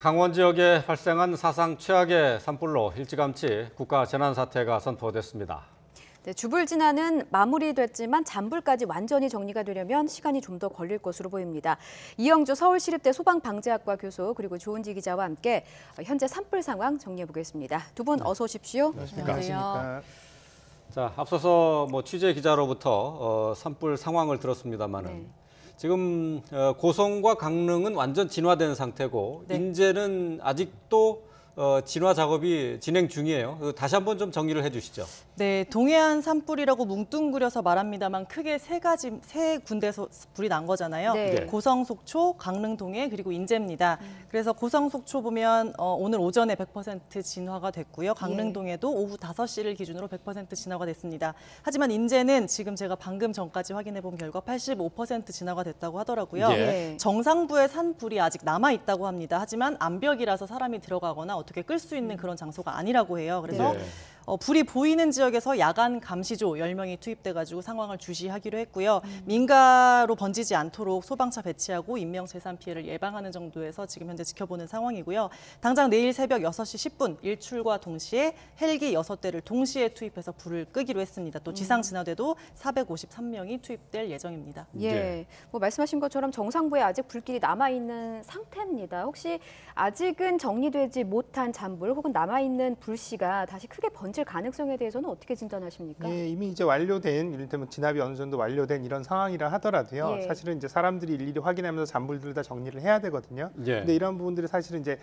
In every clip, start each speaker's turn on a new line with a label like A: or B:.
A: 강원 지역에 발생한 사상 최악의 산불로 일찌감치 국가 재난사태가 선포됐습니다.
B: 네, 주불진화는 마무리됐지만 잔불까지 완전히 정리가 되려면 시간이 좀 더 걸릴 것으로 보입니다. 이영주 서울시립대 소방방재학과 교수 그리고 조은지 기자와 함께 현재 산불 상황 정리해 보겠습니다. 두 분 어서 오십시오.
C: 안녕하십니까.
A: 자, 앞서서 취재 기자로부터 산불 상황을 들었습니다만은
B: 네.
A: 지금 고성과 강릉은 완전 진화된 상태고
B: 네.
A: 인제는 아직도 진화 작업이 진행 중이에요. 다시 한번 좀 정리를 해주시죠.
C: 네, 동해안 산불이라고 뭉뚱그려서 말합니다만 크게 세 군데서 불이 난 거잖아요.
B: 네.
C: 고성, 속초, 강릉, 동해 그리고 인제입니다. 그래서 고성, 속초 보면 오늘 오전에 100% 진화가 됐고요. 강릉, 동해도 오후 5시를 기준으로 100% 진화가 됐습니다. 하지만 인제는 지금 제가 방금 전까지 확인해 본 결과 85% 진화가 됐다고 하더라고요.
A: 예.
C: 정상부에 산불이 아직 남아 있다고 합니다. 하지만 암벽이라서 사람이 들어가거나 어떻게 끌 수 있는 그런 장소가 아니라고 해요. 그래서
A: 예.
C: 불이 보이는 지역에서 야간 감시조 10명이 투입돼가지고 상황을 주시하기로 했고요. 민가로 번지지 않도록 소방차 배치하고 인명재산 피해를 예방하는 정도에서 지금 현재 지켜보는 상황이고요. 당장 내일 새벽 6시 10분 일출과 동시에 헬기 6대를 동시에 투입해서 불을 끄기로 했습니다. 또 지상 진화대도 453명이 투입될 예정입니다.
B: 예, 말씀하신 것처럼 정상부에 아직 불길이 남아있는 상태입니다. 혹시 아직은 정리되지 못한 잔불 혹은 남아있는 불씨가 다시 크게 번질 가능성에 대해서는 어떻게 진단하십니까?
D: 예, 이미 이제 완료된 이를테면 진압이 어느 정도 완료된 이런 상황이라 하더라도요.
B: 예.
D: 사실은 이제 사람들이 일일이 확인하면서 잔불들을 다 정리를 해야 되거든요.
A: 예.
D: 근데 이런 부분들이 사실은 이제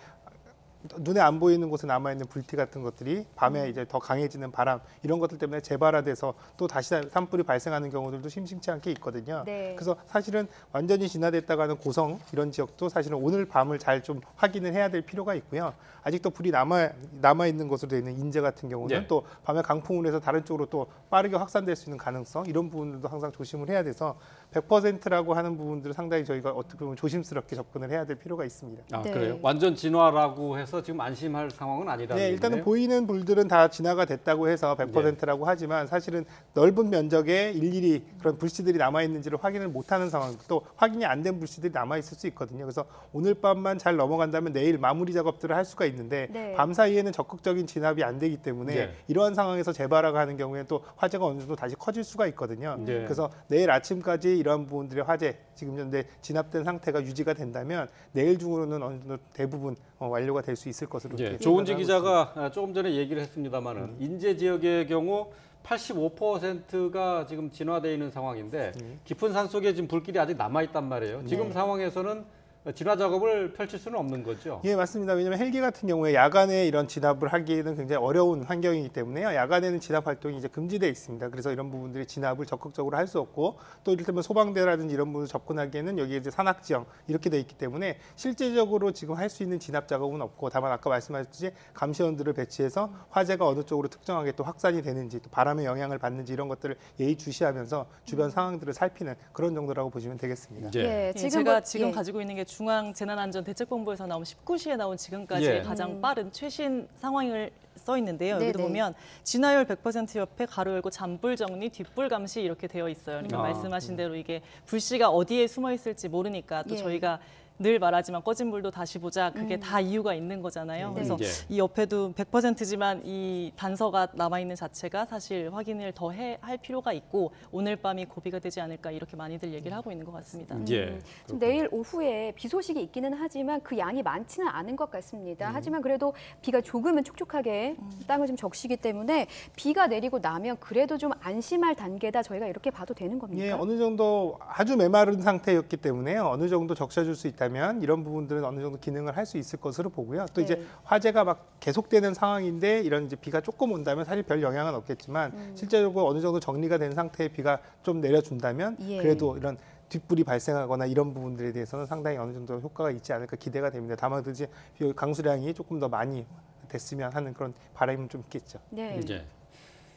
D: 눈에 안 보이는 곳에 남아 있는 불티 같은 것들이 밤에 이제 더 강해지는 바람 이런 것들 때문에 재발화돼서 또 다시 산불이 발생하는 경우들도 심심치 않게 있거든요.
B: 네.
D: 그래서 사실은 완전히 진화됐다고 하는 고성 이런 지역도 사실은 오늘 밤을 잘 좀 확인을 해야 될 필요가 있고요. 아직도 불이 남아 있는 곳으로 되어 있는 인제 같은 경우는
A: 네.
D: 또 밤에 강풍을 해서 다른 쪽으로 또 빠르게 확산될 수 있는 가능성 이런 부분들도 항상 조심을 해야 돼서 100%라고 하는 부분들을 상당히 저희가 어떻게 보면 조심스럽게 접근을 해야 될 필요가 있습니다.
A: 아,
B: 네.
A: 그래요? 완전 진화라고 해서 지금 안심할 상황은 아니라는
D: 네, 일단은
A: 얘기네요?
D: 보이는 불들은 다 진화가 됐다고 해서 100%라고 하지만 사실은 넓은 면적에 일일이 그런 불씨들이 남아 있는지를 확인을 못하는 상황, 또 확인이 안 된 불씨들이 남아 있을 수 있거든요. 그래서 오늘 밤만 잘 넘어간다면 내일 마무리 작업들을 할 수가 있는데
B: 네.
D: 밤 사이에는 적극적인 진압이 안 되기 때문에
A: 네.
D: 이러한 상황에서 재발화가 하는 경우에 또 화재가 어느 정도 다시 커질 수가 있거든요.
A: 네.
D: 그래서 내일 아침까지 이러한 부분들의 화재 지금 현재 진압된 상태가 유지가 된다면 내일 중으로는 어느 정도 대부분 완료가 될 수 있을 것으로
A: 예,
D: 이렇게
A: 조은지
D: 생각하고
A: 기자가 조금 전에 얘기를 했습니다만은 인제 지역의 경우 85%가 지금 진화되어 있는 상황인데 깊은 산 속에 지금 불길이 아직 남아 있단 말이에요. 지금
B: 네.
A: 상황에서는 진화 작업을 펼칠 수는 없는 거죠.
D: 예, 맞습니다. 왜냐하면 헬기 같은 경우에 야간에 이런 진압을 하기에는 굉장히 어려운 환경이기 때문에요. 야간에는 진압 활동이 이제 금지되어 있습니다. 그래서 이런 부분들이 진압을 적극적으로 할 수 없고 또 이를테면 소방대라든지 이런 부분을 접근하기에는 여기에 이제 산악지형 이렇게 돼 있기 때문에 실제적으로 지금 할 수 있는 진압 작업은 없고 다만 아까 말씀하셨듯이 감시원들을 배치해서 화재가 어느 쪽으로 특정하게 또 확산이 되는지 또 바람의 영향을 받는지 이런 것들을 예의주시하면서 주변 상황들을 살피는 그런 정도라고 보시면 되겠습니다.
A: 예.
C: 제가 지금 가지고 있는 게 중앙재난안전대책본부에서 나온 19시에 나온 지금까지의
A: 예.
C: 가장 빠른 최신 상황을 써 있는데요. 여기도
B: 네네.
C: 보면 진화율 100% 옆에 가로 열고 잔불 정리, 뒷불 감시 이렇게 되어 있어요. 그러니까
A: 아,
C: 말씀하신 대로 이게 불씨가 어디에 숨어 있을지 모르니까 또
B: 예.
C: 저희가 늘 말하지만 꺼진 불도 다시 보자. 그게 다 이유가 있는 거잖아요. 그래서
A: 예.
C: 이 옆에도 100%지만 이 단서가 남아있는 자체가 사실 확인을 더 할 필요가 있고 오늘 밤이 고비가 되지 않을까 이렇게 많이들 얘기를 하고 있는 것 같습니다.
A: 예.
B: 지금 내일 오후에 비 소식이 있기는 하지만 그 양이 많지는 않은 것 같습니다. 하지만 그래도 비가 조금은 촉촉하게 땅을 좀 적시기 때문에 비가 내리고 나면 그래도 좀 안심할 단계다 저희가 이렇게 봐도 되는 겁니까?
D: 예, 어느 정도 아주 메마른 상태였기 때문에 어느 정도 적셔줄 수 있다면 이런 부분들은 어느 정도 기능을 할 수 있을 것으로 보고요. 또
B: 네.
D: 이제 화재가 막 계속되는 상황인데 이런 이제 비가 조금 온다면 사실 별 영향은 없겠지만 실제적으로 어느 정도 정리가 된 상태의 비가 좀 내려준다면
B: 예.
D: 그래도 이런 뒷불이 발생하거나 이런 부분들에 대해서는 상당히 어느 정도 효과가 있지 않을까 기대가 됩니다. 다만 이제 강수량이 조금 더 많이 됐으면 하는 그런 바람은 좀 있겠죠.
B: 네.
A: 예.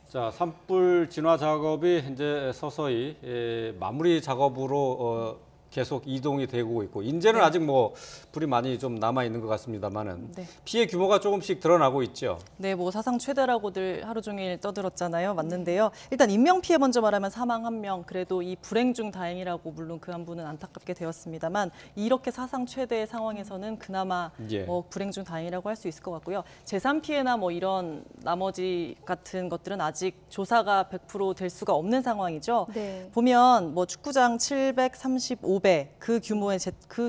A: 자, 산불 진화 작업이 이제 서서히 마무리 작업으로 계속 이동이 되고 있고 인제는 아직 뭐 불이 많이 좀 남아 있는 것 같습니다만은
C: 네.
A: 피해 규모가 조금씩 드러나고 있죠.
C: 네, 뭐 사상 최대라고들 하루 종일 떠들었잖아요. 맞는데요. 일단 인명 피해 먼저 말하면 사망 1명. 그래도 이 불행 중 다행이라고 물론 그 한 분은 안타깝게 되었습니다만 이렇게 사상 최대의 상황에서는 그나마
A: 예.
C: 뭐 불행 중 다행이라고 할 수 있을 것 같고요. 재산 피해나 뭐 이런 나머지 같은 것들은 아직 조사가 100% 될 수가 없는 상황이죠.
B: 네.
C: 보면 뭐 축구장 735배 그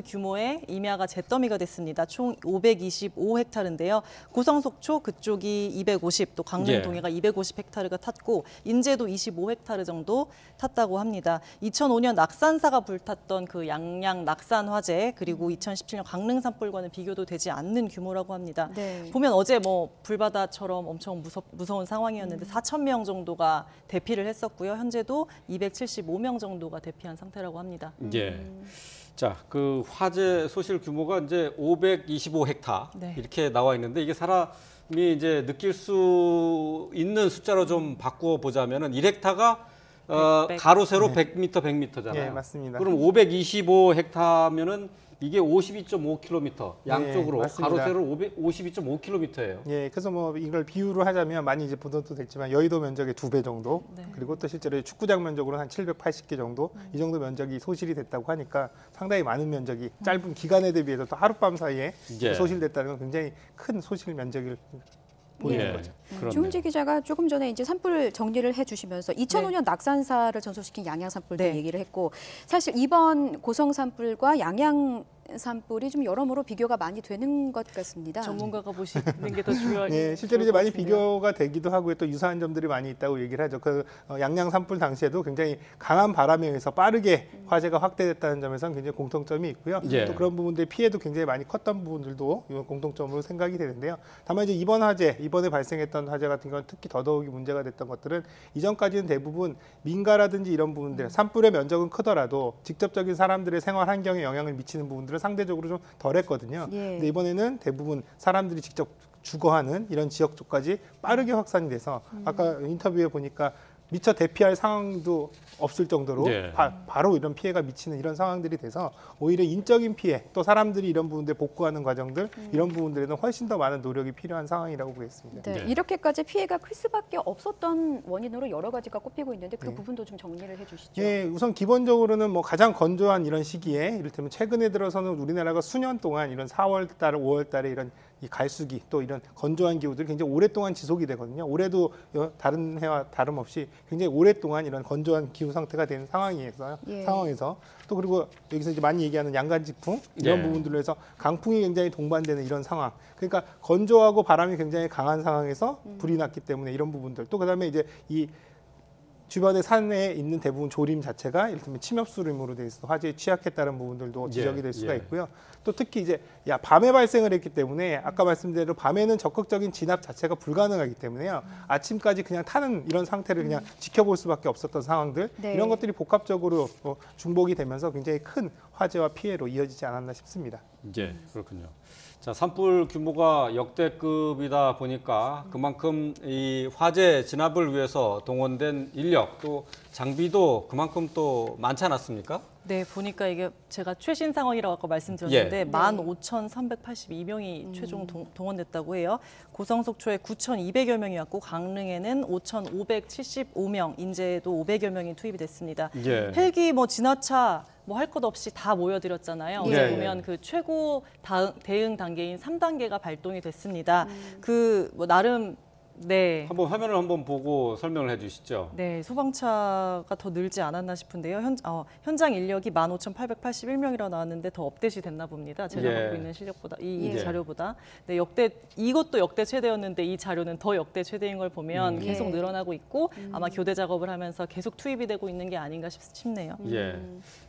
C: 규모의 임야가 잿더미가 됐습니다. 총 525헥타르인데요. 고성속초 그쪽이 250, 또 강릉
A: 예.
C: 동해가 250헥타르가 탔고 인제도 25헥타르 정도 탔다고 합니다. 2005년 낙산사가 불탔던 그 양양 낙산 화재 그리고 2017년 강릉 산불과는 비교도 되지 않는 규모라고 합니다.
B: 네.
C: 보면 어제 뭐 불바다처럼 엄청 무서운 상황이었는데 4천 명 정도가 대피를 했었고요. 현재도 275명 정도가 대피한 상태라고 합니다.
A: 예. 자, 그 화재 소실 규모가 이제 525헥타
C: 네.
A: 이렇게 나와 있는데 이게 사람이 이제 느낄 수 있는 숫자로 좀 바꾸어 보자면은 1헥타가 가로 세로 100m, 100m잖아요.
D: 예, 맞습니다.
A: 그럼 525헥타면은 이게 52.5km 양쪽으로
D: 네, 맞습니다.
A: 가로 세로 52.5km예요.
D: 예, 그래서 뭐 이걸 비유로 하자면 많이 이제 보도도 됐지만 여의도 면적의 2배 정도,
C: 네.
D: 그리고 또 실제로 축구장 면적으로는 한 780개 정도, 이 정도 면적이 소실이 됐다고 하니까 상당히 많은 면적이 짧은 기간에 대비해서 또 하룻밤 사이에
A: 예.
D: 소실됐다는 건 굉장히 큰 소실 면적을 보이는
A: 예.
D: 거죠.
A: 그렇네요.
B: 조은지 기자가 조금 전에 이제 산불 정리를 해주시면서 2005년 낙산사를 전소시킨 양양 산불도
C: 네.
B: 얘기를 했고 사실 이번 고성 산불과 양양 산불이 좀 여러모로 비교가 많이 되는 것 같습니다.
C: 전문가가 보시는 게 더 중요할
D: 예, 실제로 이제 많이 비교가 되기도 하고요. 또 유사한 점들이 많이 있다고 얘기를 하죠. 그 양양 산불 당시에도 굉장히 강한 바람에 의해서 빠르게 화재가 확대됐다는 점에서는 굉장히 공통점이 있고요.
A: 예.
D: 또 그런 부분들의 피해도 굉장히 많이 컸던 부분들도 이 공통점으로 생각이 되는데요. 다만 이제 이번에 발생했던 화재 같은 경우는 특히 더더욱이 문제가 됐던 것들은 이전까지는 대부분 민가라든지 이런 부분들, 산불의 면적은 크더라도 직접적인 사람들의 생활 환경에 영향을 미치는 부분들은 상대적으로 좀 덜했거든요.
B: 예.
D: 근데 이번에는 대부분 사람들이 직접 주거하는 이런 지역 쪽까지 빠르게 확산이 돼서 아까 인터뷰에 보니까 미처 대피할 상황도 없을 정도로
A: 예.
D: 바로 이런 피해가 미치는 이런 상황들이 돼서 오히려 인적인 피해, 또 사람들이 이런 부분들 복구하는 과정들 이런 부분들에는 훨씬 더 많은 노력이 필요한 상황이라고 보겠습니다.
B: 네,
A: 네.
B: 이렇게까지 피해가 클 수밖에 없었던 원인으로 여러 가지가 꼽히고 있는데 그 부분도 좀 정리를 해주시죠.
D: 예, 우선 기본적으로는 뭐 가장 건조한 이런 시기에 이를테면 최근에 들어서는 우리나라가 수년 동안 이런 4월 달, 5월 달에 이런 이 갈수기 또 이런 건조한 기후들이 굉장히 오랫동안 지속이 되거든요. 올해도 다른 해와 다름없이 굉장히 오랫동안 이런 건조한 기후 상태가 된
B: 예.
D: 상황에서 또 그리고 여기서 이제 많이 얘기하는 양간지풍 이런
A: 예.
D: 부분들로 해서 강풍이 굉장히 동반되는 이런 상황. 그러니까 건조하고 바람이 굉장히 강한 상황에서 불이 났기 때문에 이런 부분들. 또 그다음에 이제 이 주변의 산에 있는 대부분 조림 자체가 이를테면 침엽수림으로 돼 있어 화재에 취약했다는 부분들도 지적이 될 수가
A: 예.
D: 있고요. 또 특히 이제 밤에 발생을 했기 때문에 아까 말씀드린 대로 밤에는 적극적인 진압 자체가 불가능하기 때문에요. 아침까지 그냥 타는 이런 상태를 그냥 지켜볼 수밖에 없었던 상황들
B: 네.
D: 이런 것들이 복합적으로 중복이 되면서 굉장히 큰 화재와 피해로 이어지지 않았나 싶습니다.
A: 예, 그렇군요. 자, 산불 규모가 역대급이다 보니까 그만큼 이 화재 진압을 위해서 동원된 인력 또 장비도 그만큼 또 많지 않았습니까?
C: 네, 보니까 이게 제가 최신 상황이라고 아까 말씀드렸는데
A: 예.
C: 15,382명이 최종 동원됐다고 해요. 고성속초에 9,200여 명이 왔고 강릉에는 5,575명, 인제도 500여 명이 투입이 됐습니다.
A: 예.
C: 헬기 뭐 진화차 뭐 할 것 없이 다 모여드렸잖아요.
B: 예.
C: 어제 보면 그 최고 대응 단계인 3단계가 발동이 됐습니다. 그 뭐 나름 네.
A: 한번 화면을 한번 보고 설명을 해주시죠.
C: 네, 소방차가 더 늘지 않았나 싶은데요. 현장 인력이 15,881명이라고 나왔는데 더 업데이트 됐나 봅니다. 제가
A: 예.
C: 갖고 있는 실력보다 이
B: 예.
C: 자료보다. 네, 이것도 역대 최대였는데 이 자료는 더 역대 최대인 걸 보면 계속
B: 예.
C: 늘어나고 있고 아마 교대 작업을 하면서 계속 투입이 되고 있는 게 아닌가 싶네요.
A: 예.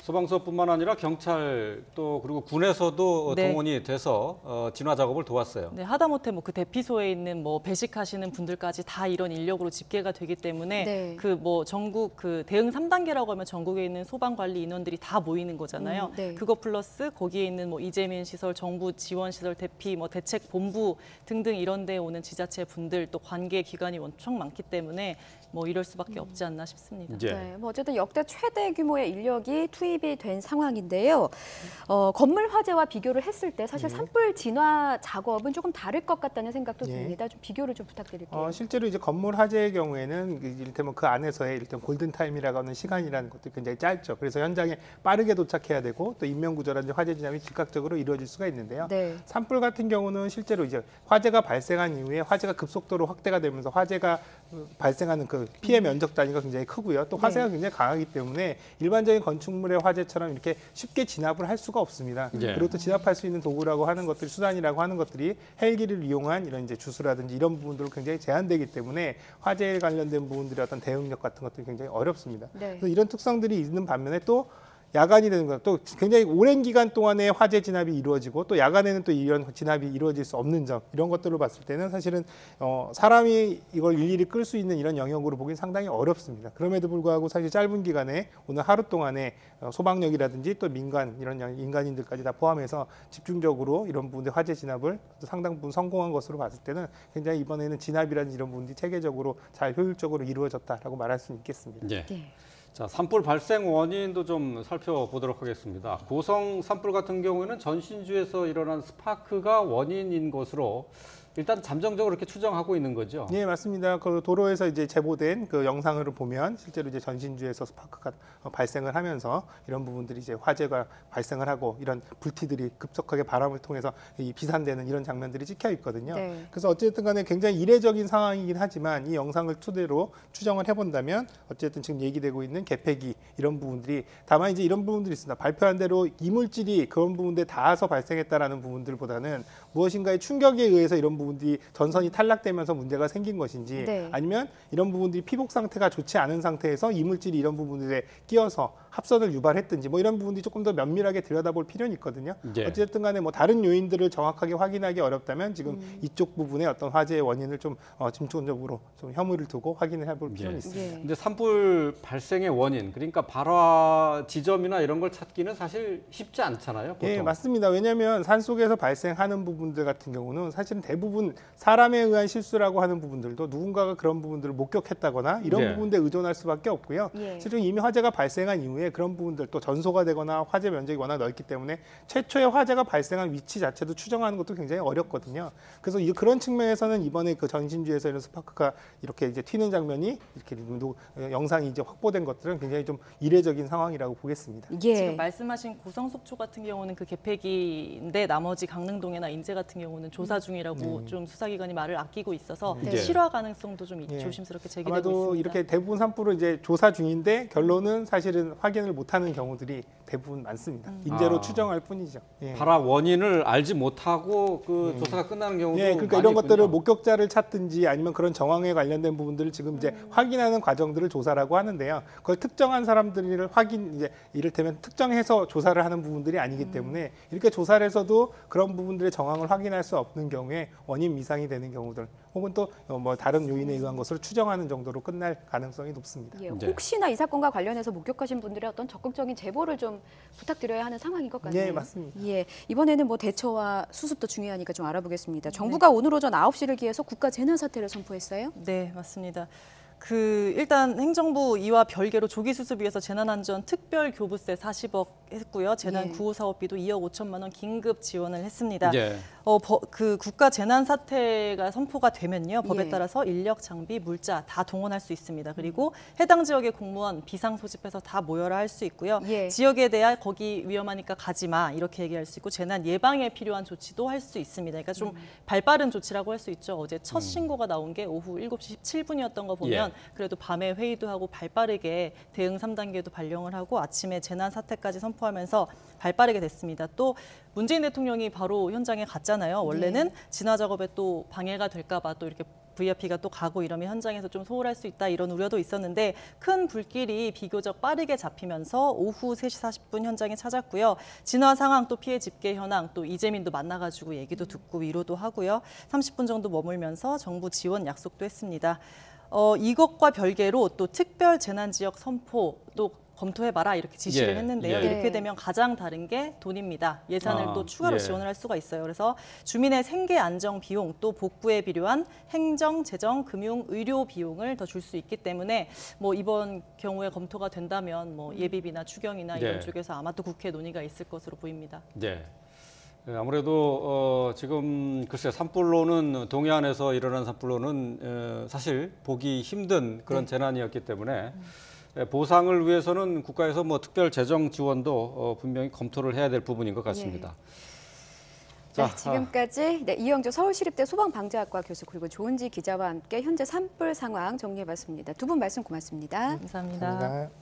A: 소방서뿐만 아니라 경찰 또 그리고 군에서도
C: 네.
A: 동원이 돼서 진화 작업을 도왔어요.
C: 네, 하다못해 뭐 그 대피소에 있는 뭐 배식하시는 분들까지 다 이런 인력으로 집계가 되기 때문에
B: 네.
C: 그 뭐 전국 그 대응 3단계라고 하면 전국에 있는 소방관리 인원들이 다 모이는 거잖아요.
B: 네.
C: 그거 플러스 거기에 있는 뭐 이재민 시설, 정부 지원 시설, 대피, 뭐 대책 본부 등등 이런 데 오는 지자체 분들 또 관계 기관이 엄청 많기 때문에 뭐 이럴 수밖에 없지 않나 싶습니다.
A: 예.
B: 네, 뭐 어쨌든 역대 최대 규모의 인력이 투입이 된 상황인데요. 건물 화재와 비교를 했을 때 사실 산불 진화 작업은 조금 다를 것 같다는 생각도
D: 예.
B: 듭니다. 좀 비교를 좀 부탁드릴게요.
D: 실제로 이제 건물 화재의 경우에는 이를테면 그 안에서의 일단 골든 타임이라고 하는 시간이라는 것도 굉장히 짧죠. 그래서 현장에 빠르게 도착해야 되고 또 인명 구조라든지 화재 진압이 즉각적으로 이루어질 수가 있는데요.
B: 네.
D: 산불 같은 경우는 실제로 이제 화재가 발생한 이후에 화재가 급속도로 확대가 되면서 화재가 발생하는 그 피해 면적 단위가 굉장히 크고요. 또 화재가 굉장히 강하기 때문에 일반적인 건축물의 화재처럼 이렇게 쉽게 진압을 할 수가 없습니다.
A: 예.
D: 그리고 또 진압할 수 있는 도구라고 하는 것들이 수단이라고 하는 것들이 헬기를 이용한 이런 이제 주수라든지 이런 부분들로 굉장히 제한되기 때문에 화재에 관련된 부분들의 어떤 대응력 같은 것들이 굉장히 어렵습니다.
B: 네.
D: 그래서 이런 특성들이 있는 반면에 또 야간이 되는 것, 또 굉장히 오랜 기간 동안에 화재 진압이 이루어지고 또 야간에는 또 이런 진압이 이루어질 수 없는 점 이런 것들을 봤을 때는 사실은 사람이 이걸 일일이 끌 수 있는 이런 영역으로 보기는 상당히 어렵습니다. 그럼에도 불구하고 사실 짧은 기간에 오늘 하루 동안에 소방력이라든지 또 민간 이런 인간인들까지 다 포함해서 집중적으로 이런 부분들 화재 진압을 상당 부분 성공한 것으로 봤을 때는 굉장히 이번에는 진압이라든지 이런 부분들이 체계적으로 잘 효율적으로 이루어졌다라고 말할 수 있겠습니다.
A: 예.
B: 네.
A: 자, 산불 발생 원인도 좀 살펴보도록 하겠습니다. 고성 산불 같은 경우에는 전신주에서 일어난 스파크가 원인인 것으로 일단 잠정적으로 이렇게 추정하고 있는 거죠.
D: 네, 맞습니다. 그 도로에서 이제 제보된 그 영상을 보면 실제로 이제 전신주에서 스파크가 발생을 하면서 이런 부분들이 이제 화재가 발생을 하고 이런 불티들이 급속하게 바람을 통해서 이 비산되는 이런 장면들이 찍혀 있거든요.
B: 네.
D: 그래서 어쨌든 간에 굉장히 이례적인 상황이긴 하지만 이 영상을 토대로 추정을 해본다면 어쨌든 지금 얘기되고 있는 개폐기 이런 부분들이 다만 이제 이런 부분들이 있습니다. 발표한 대로 이물질이 그런 부분들에 닿아서 발생했다라는 부분들보다는 무엇인가의 충격에 의해서 이런 부분들이 전선이 탈락되면서 문제가 생긴 것인지
B: 네.
D: 아니면 이런 부분들이 피복 상태가 좋지 않은 상태에서 이물질이 이런 부분들에 끼어서 합선을 유발했든지 뭐 이런 부분들이 조금 더 면밀하게 들여다볼 필요는 있거든요.
A: 예.
D: 어쨌든 간에 뭐 다른 요인들을 정확하게 확인하기 어렵다면 지금 이쪽 부분에 어떤 화재의 원인을 좀 집중적으로 좀 혐의를 두고 확인을 해볼 필요는
A: 예.
D: 있습니다.
B: 예.
A: 근데 산불 발생의 원인, 그러니까 발화 지점이나 이런 걸 찾기는 사실 쉽지 않잖아요. 보통.
D: 예, 맞습니다. 왜냐하면 산속에서 발생하는 부분들 같은 경우는 사실은 대부분 사람에 의한 실수라고 하는 부분들도 누군가가 그런 부분들을 목격했다거나 이런
A: 예.
D: 부분들에 의존할 수밖에 없고요.
B: 예.
D: 실제로 이미 화재가 발생한 이후에 그런 부분들 또 전소가 되거나 화재 면적이 워낙 넓기 때문에 최초의 화재가 발생한 위치 자체도 추정하는 것도 굉장히 어렵거든요. 그래서 그런 측면에서는 이번에 그 전신주에서 이런 스파크가 이렇게 이제 튀는 장면이 이렇게 영상이 이제 확보된 것들은 굉장히 좀 이례적인 상황이라고 보겠습니다.
B: 예.
C: 지금 말씀하신 고성속초 같은 경우는 그 개폐기인데 나머지 강릉동이나 인제 같은 경우는 조사 중이라고 좀 수사기관이 말을 아끼고 있어서
B: 네.
C: 실화 가능성도 좀
D: 예.
C: 조심스럽게 제기되고
D: 아마도
C: 있습니다.
D: 이렇게 대부분 산불은 이제 조사 중인데 결론은 사실은 확인을 못하는 경우들이 대부분 많습니다. 인재로
A: 아.
D: 추정할 뿐이죠. 예.
A: 발화 원인을 알지 못하고 그 조사가 끝나는 경우도
D: 예, 그러니까
A: 많이
D: 이런 것들을
A: 있군요.
D: 목격자를 찾든지 아니면 그런 정황에 관련된 부분들을 지금 이제 확인하는 과정들을 조사라고 하는데요. 그걸 특정한 사람들을 이제 이를테면 특정해서 조사를 하는 부분들이 아니기 때문에 이렇게 조사를 해서도 그런 부분들의 정황을 확인할 수 없는 경우에 원인 미상이 되는 경우들 혹은 또 뭐 다른 요인에 의한 것으로 추정하는 정도로 끝날 가능성이 높습니다.
B: 예,
A: 네.
B: 혹시나 이 사건과 관련해서 목격하신 분들의 어떤 적극적인 제보를 좀 부탁드려야 하는 상황인 것 같네요.
D: 예, 맞습니다.
B: 예, 이번에는 뭐 대처와 수습도 중요하니까 좀 알아보겠습니다. 정부가 오늘 오전 9시를 기해서 국가 재난 사태를 선포했어요.
C: 네, 맞습니다. 일단 행정부 이와 별개로 조기 수습 위해서 재난안전 특별 교부세 40억 했고요. 재난
B: 예.
C: 구호 사업비도 2억 5천만 원 긴급 지원을 했습니다.
A: 예.
C: 그 국가 재난 사태가 선포가 되면요. 법에
B: 예.
C: 따라서 인력, 장비, 물자 다 동원할 수 있습니다. 그리고 해당 지역의 공무원 비상 소집해서 다 모여라 할 수 있고요.
B: 예.
C: 지역에 대해 거기 위험하니까 가지 마 이렇게 얘기할 수 있고 재난 예방에 필요한 조치도 할 수 있습니다. 그러니까 좀 발빠른 조치라고 할 수 있죠. 어제 첫 신고가 나온 게 오후 7시 17분이었던 거 보면 그래도 밤에 회의도 하고 발빠르게 대응 3단계도 발령을 하고 아침에 재난 사태까지 선포하면서 발빠르게 됐습니다. 또 문재인 대통령이 바로 현장에 갔잖아요. 원래는 진화 작업에 또 방해가 될까 봐 또 이렇게 VIP가 또 가고 이러면 현장에서 좀 소홀할 수 있다 이런 우려도 있었는데 큰 불길이 비교적 빠르게 잡히면서 오후 3시 40분 현장에 찾았고요. 진화 상황 또 피해 집계 현황 또 이재민도 만나가지고 얘기도 듣고 위로도 하고요. 30분 정도 머물면서 정부 지원 약속도 했습니다. 이것과 별개로 또 특별 재난 지역 선포 또 검토해봐라 이렇게 지시를
A: 예,
C: 했는데요.
A: 예.
C: 이렇게 되면 가장 다른 게 돈입니다. 예산을 또 추가로
A: 예.
C: 지원을 할 수가 있어요. 그래서 주민의 생계 안정 비용 또 복구에 필요한 행정, 재정, 금융, 의료 비용을 더 줄 수 있기 때문에 뭐 이번 경우에 검토가 된다면 뭐 예비비나 추경이나 이런
A: 예.
C: 쪽에서 아마 또 국회 논의가 있을 것으로 보입니다.
A: 네. 아무래도 지금 글쎄 산불로는 동해안에서 일어난 산불로는 사실 보기 힘든 그런 재난이었기 때문에 보상을 위해서는 국가에서 뭐 특별 재정 지원도 분명히 검토를 해야 될 부분인 것 같습니다.
B: 네, 지금까지 이영조 서울시립대 소방방재학과 교수 그리고 조은지 기자와 함께 현재 산불 상황 정리해봤습니다. 두 분 말씀 고맙습니다.
C: 감사합니다.
D: 감사합니다.